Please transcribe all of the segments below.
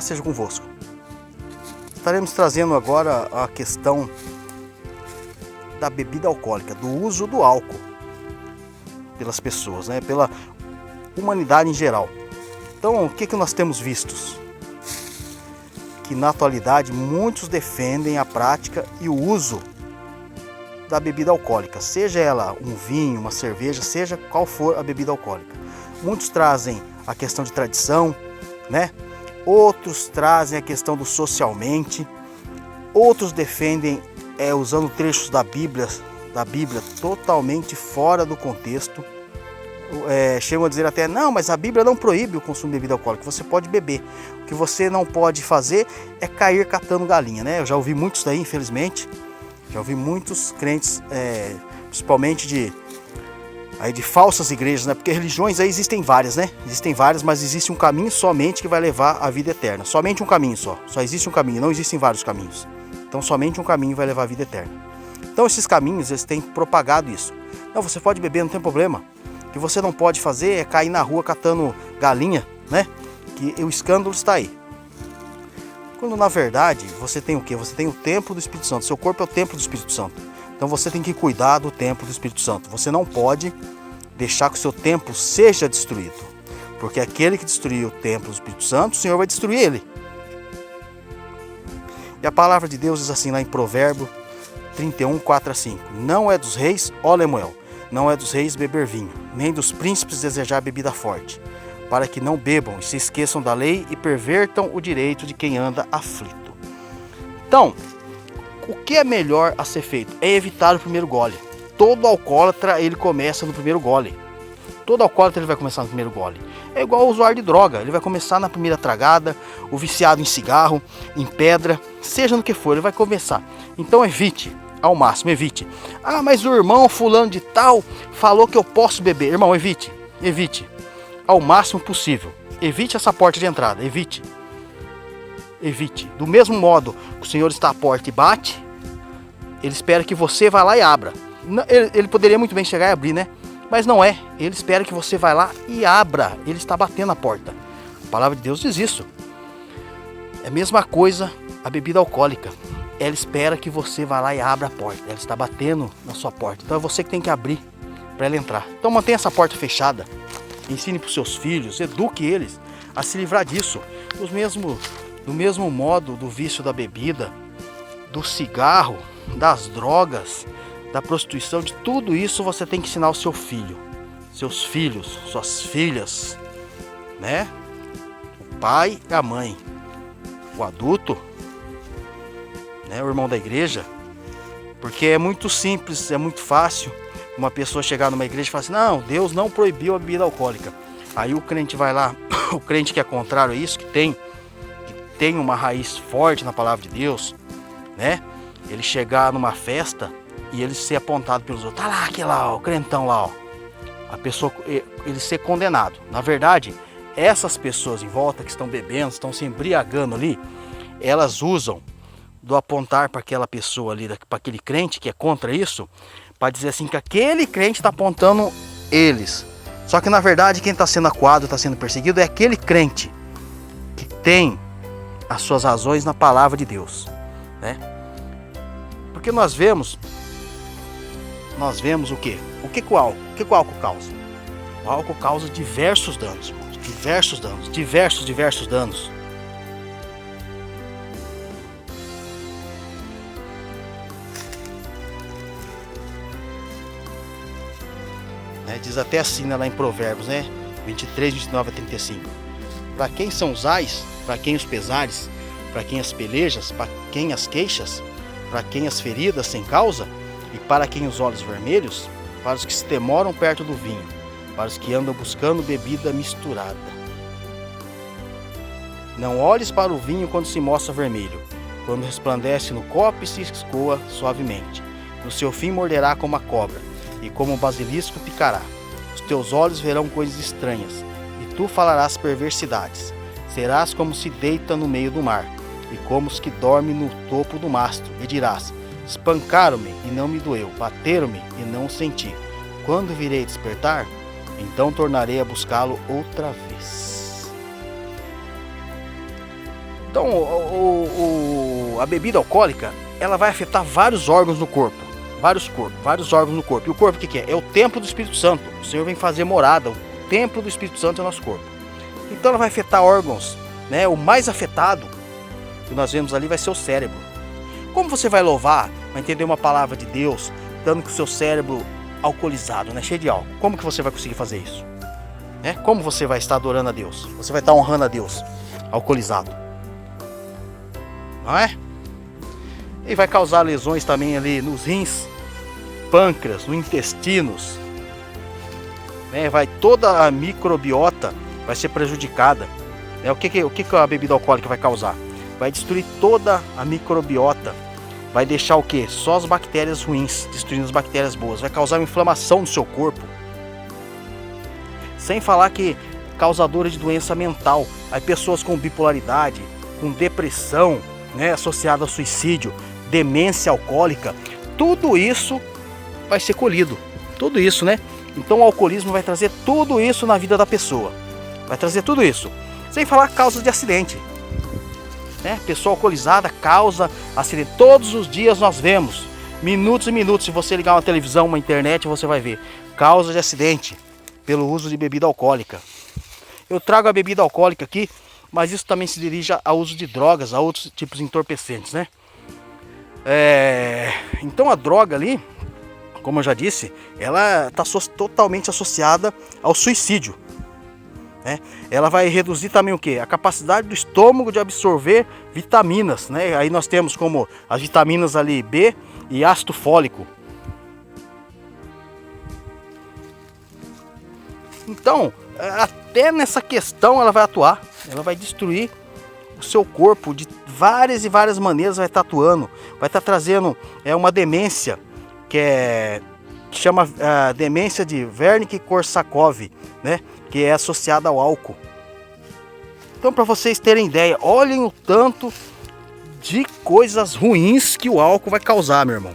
paz seja convosco. Estaremos trazendo agora a questão da bebida alcoólica, do uso do álcool pelas pessoas, né? Pela humanidade em geral. Então, o que nós temos vistos? Que na atualidade muitos defendem a prática e o uso da bebida alcoólica, seja ela um vinho, uma cerveja, seja qual for a bebida alcoólica. Muitos trazem a questão de tradição, né? Outros trazem a questão do socialmente, outros defendem usando trechos da Bíblia totalmente fora do contexto. Chegam a dizer até, não, mas a Bíblia não proíbe o consumo de bebida alcoólica, você pode beber. O que você não pode fazer é cair catando galinha, né? Eu já ouvi muitos daí, infelizmente. Já ouvi muitos crentes, principalmente de falsas igrejas, né? Porque religiões aí existem várias, né? Existem várias, mas existe um caminho somente que vai levar à vida eterna. Somente um caminho só. Só existe um caminho, não existem vários caminhos. Então somente um caminho vai levar à vida eterna. Então esses caminhos, eles têm propagado isso. Não, você pode beber, não tem problema. O que você não pode fazer é cair na rua catando galinha, né? Que o escândalo está aí. Quando na verdade você tem o quê? Você tem o templo do Espírito Santo. Seu corpo é o templo do Espírito Santo. Então você tem que cuidar do templo do Espírito Santo. Você não pode deixar que o seu templo seja destruído. Porque aquele que destruiu o templo do Espírito Santo, o Senhor vai destruir ele. E a palavra de Deus diz assim lá em Provérbio 31, 4 a 5. Não é dos reis, ó Lemuel, não é dos reis beber vinho, nem dos príncipes desejar bebida forte, para que não bebam e se esqueçam da lei e pervertam o direito de quem anda aflito. Então, o que é melhor a ser feito? É evitar o primeiro gole. Todo alcoólatra, ele começa no primeiro gole. Todo alcoólatra, ele vai começar no primeiro gole. É igual o usuário de droga. Ele vai começar na primeira tragada, o viciado em cigarro, em pedra, seja no que for, ele vai começar. Então evite, ao máximo, evite. Ah, mas o irmão fulano de tal falou que eu posso beber. Irmão, evite, evite. Ao máximo possível. Evite essa porta de entrada, evite. Evite. Do mesmo modo que o Senhor está à porta e bate, Ele espera que você vá lá e abra. Ele poderia muito bem chegar e abrir, né? Mas não é. Ele espera que você vá lá e abra. Ele está batendo a porta. A palavra de Deus diz isso. É a mesma coisa a bebida alcoólica. Ela espera que você vá lá e abra a porta. Ela está batendo na sua porta. Então é você que tem que abrir para ela entrar. Então mantenha essa porta fechada. Ensine para os seus filhos, eduque eles a se livrar disso. Do mesmo modo do vício da bebida, do cigarro, das drogas, da prostituição, de tudo isso você tem que ensinar o seu filho, seus filhos, suas filhas, né? O pai e a mãe, o adulto, né? O irmão da igreja. Porque é muito simples, é muito fácil uma pessoa chegar numa igreja e falar assim, não, Deus não proibiu a bebida alcoólica. Aí o crente vai lá, o crente que é contrário a isso, que tem uma raiz forte na palavra de Deus, né? Ele chegar numa festa e ele ser apontado pelos outros, tá lá, aquele lá, ó, o crentão lá, ó. A pessoa, ele ser condenado. Na verdade, essas pessoas em volta que estão bebendo, estão se embriagando ali, elas usam do apontar para aquela pessoa ali, para aquele crente que é contra isso, para dizer assim que aquele crente está apontando eles. Só que na verdade quem está sendo acuado, está sendo perseguido é aquele crente que tem as suas razões na palavra de Deus, né? Porque nós vemos o quê? O que o álcool causa? O álcool causa diversos danos, irmãos, diversos danos. Diz até assim, né, lá em Provérbios, né? 23, 29 a 35. Para quem são os ais, para quem os pesares, para quem as pelejas, para quem as queixas, para quem as feridas sem causa, e para quem os olhos vermelhos, para os que se demoram perto do vinho, para os que andam buscando bebida misturada. Não olhes para o vinho quando se mostra vermelho, quando resplandece no copo e se escoa suavemente. No seu fim morderá como a cobra, e como o basilisco picará. Os teus olhos verão coisas estranhas, e tu falarás perversidades. Serás como se deita no meio do mar, e como os que dormem no topo do mastro, e dirás, espancaram-me e não me doeu, bateram-me e não o senti. Quando virei despertar, então tornarei a buscá-lo outra vez. Então, a bebida alcoólica, ela vai afetar vários órgãos no corpo. Vários órgãos no corpo. E o corpo o que é? É o templo do Espírito Santo. O Senhor vem fazer morada. O templo do Espírito Santo é o nosso corpo. Então ela vai afetar órgãos, né? O mais afetado que nós vemos ali vai ser o cérebro. Como você vai louvar, vai entender uma palavra de Deus, dando com o seu cérebro alcoolizado, né? Cheio de álcool? Como que você vai conseguir fazer isso? Né? Como você vai estar adorando a Deus? Você vai estar honrando a Deus alcoolizado, não é? E vai causar lesões também ali nos rins, pâncreas, nos intestinos, né? Vai toda a microbiota vai ser prejudicada, né? O que a bebida alcoólica vai causar? Vai destruir toda a microbiota, vai deixar o que? Só as bactérias ruins, destruindo as bactérias boas, vai causar uma inflamação no seu corpo, sem falar que causadora de doença mental, aí pessoas com bipolaridade, com depressão, né, associada ao suicídio, demência alcoólica, tudo isso vai ser colhido, tudo isso, né? Então o alcoolismo vai trazer tudo isso na vida da pessoa, vai trazer tudo isso, sem falar causas de acidente, né? Pessoa alcoolizada causa acidente, todos os dias nós vemos, minutos e minutos, se você ligar uma televisão, uma internet, você vai ver, causa de acidente pelo uso de bebida alcoólica. Eu trago a bebida alcoólica aqui, mas isso também se dirige ao uso de drogas, a outros tipos de entorpecentes, né? Então a droga ali, como eu já disse, ela está totalmente associada ao suicídio, né? Ela vai reduzir também o quê? A capacidade do estômago de absorver vitaminas, né? Aí nós temos como as vitaminas ali B e ácido fólico. Então, até nessa questão ela vai atuar, ela vai destruir o seu corpo de várias e várias maneiras, vai estar atuando, vai estar trazendo uma demência que chama demência de Wernicke-Korsakoff, né? Que é associada ao álcool. Então, para vocês terem ideia, olhem o tanto de coisas ruins que o álcool vai causar, meu irmão,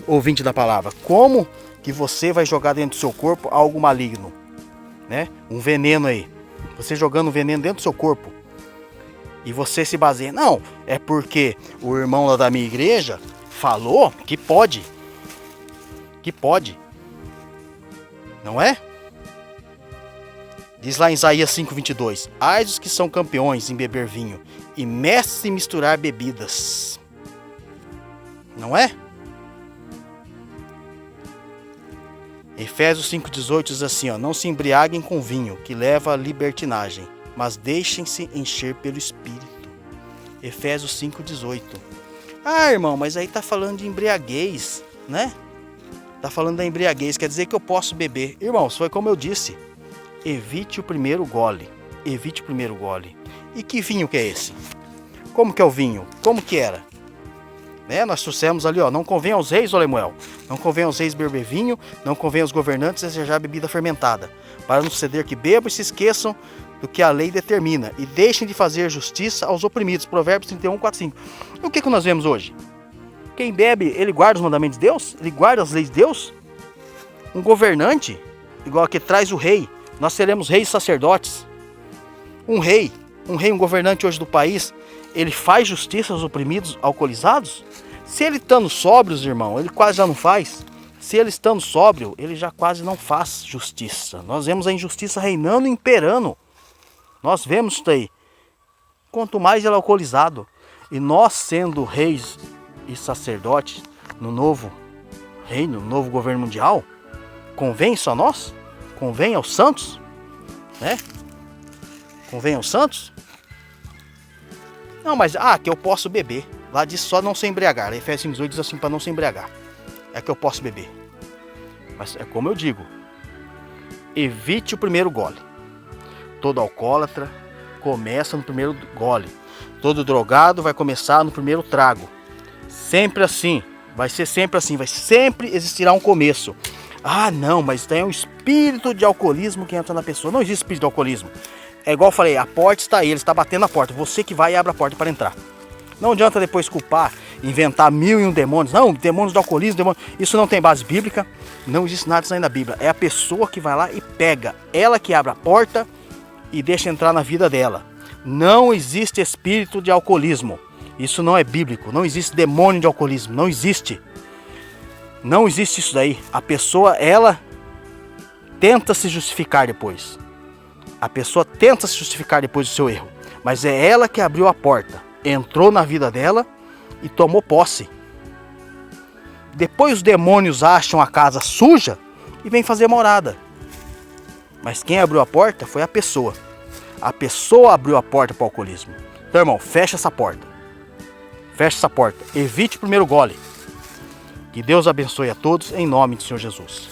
ouvinte da palavra. Como que você vai jogar dentro do seu corpo algo maligno, né? Um veneno aí, você jogando veneno dentro do seu corpo, e você se baseia, não, é porque o irmão lá da minha igreja falou que pode, não é? Diz lá em Isaías 5:22, ai dos que são campeões em beber vinho e mestres em misturar bebidas, não é? Efésios 5:18 diz assim, ó, não se embriaguem com vinho, que leva à libertinagem, mas deixem-se encher pelo Espírito. Efésios 5:18. Ah, irmão, mas aí tá falando de embriaguez, né? Tá falando da embriaguez, quer dizer que eu posso beber. Irmãos, foi como eu disse, evite o primeiro gole, evite o primeiro gole. E que vinho que é esse? Como que é o vinho? Como que era? Né? Nós trouxemos ali, ó, não convém aos reis, ó Lemuel, não convém aos reis beber vinho, não convém aos governantes desejar bebida fermentada, para não suceder que bebam e se esqueçam do que a lei determina, e deixem de fazer justiça aos oprimidos. Provérbios 31, 4, 5. E o que nós vemos hoje? Quem bebe, ele guarda os mandamentos de Deus? Ele guarda as leis de Deus? Um governante, igual que traz o rei, nós seremos reis e sacerdotes. Um governante hoje do país, ele faz justiça aos oprimidos, alcoolizados? Se ele estando sóbrio, irmão, ele quase já não faz. Se ele estando sóbrio, ele já quase não faz justiça. Nós vemos a injustiça reinando e imperando. Nós vemos isso aí. Quanto mais ele é alcoolizado. E nós sendo reis e sacerdotes no novo reino, no novo governo mundial, convém isso a nós? Convém aos santos? Né? Convém aos santos? Não, mas que eu posso beber. Lá diz só não se embriagar. Efésios 5:18 diz assim, para não se embriagar. É que eu posso beber. Mas é como eu digo, evite o primeiro gole. Todo alcoólatra começa no primeiro gole. Todo drogado vai começar no primeiro trago. Sempre assim. Vai ser sempre assim. Vai sempre existirá um começo. Ah, não, mas tem um espírito de alcoolismo que entra na pessoa. Não existe espírito de alcoolismo. É igual eu falei, a porta está aí, ele está batendo na porta. Você que vai e abre a porta para entrar. Não adianta depois culpar, inventar 1001 demônios. Não, demônios do alcoolismo, demônios. Isso não tem base bíblica. Não existe nada disso aí na Bíblia. É a pessoa que vai lá e pega. Ela que abre a porta e deixa entrar na vida dela. Não existe espírito de alcoolismo. Isso não é bíblico. Não existe demônio de alcoolismo. Não existe. Não existe isso daí. A pessoa, ela tenta se justificar depois. A pessoa tenta se justificar depois do seu erro. Mas é ela que abriu a porta. Entrou na vida dela e tomou posse. Depois os demônios acham a casa suja e vêm fazer morada. Mas quem abriu a porta foi a pessoa. A pessoa abriu a porta para o alcoolismo. Então, irmão, fecha essa porta. Fecha essa porta. Evite o primeiro gole. Que Deus abençoe a todos em nome do Senhor Jesus.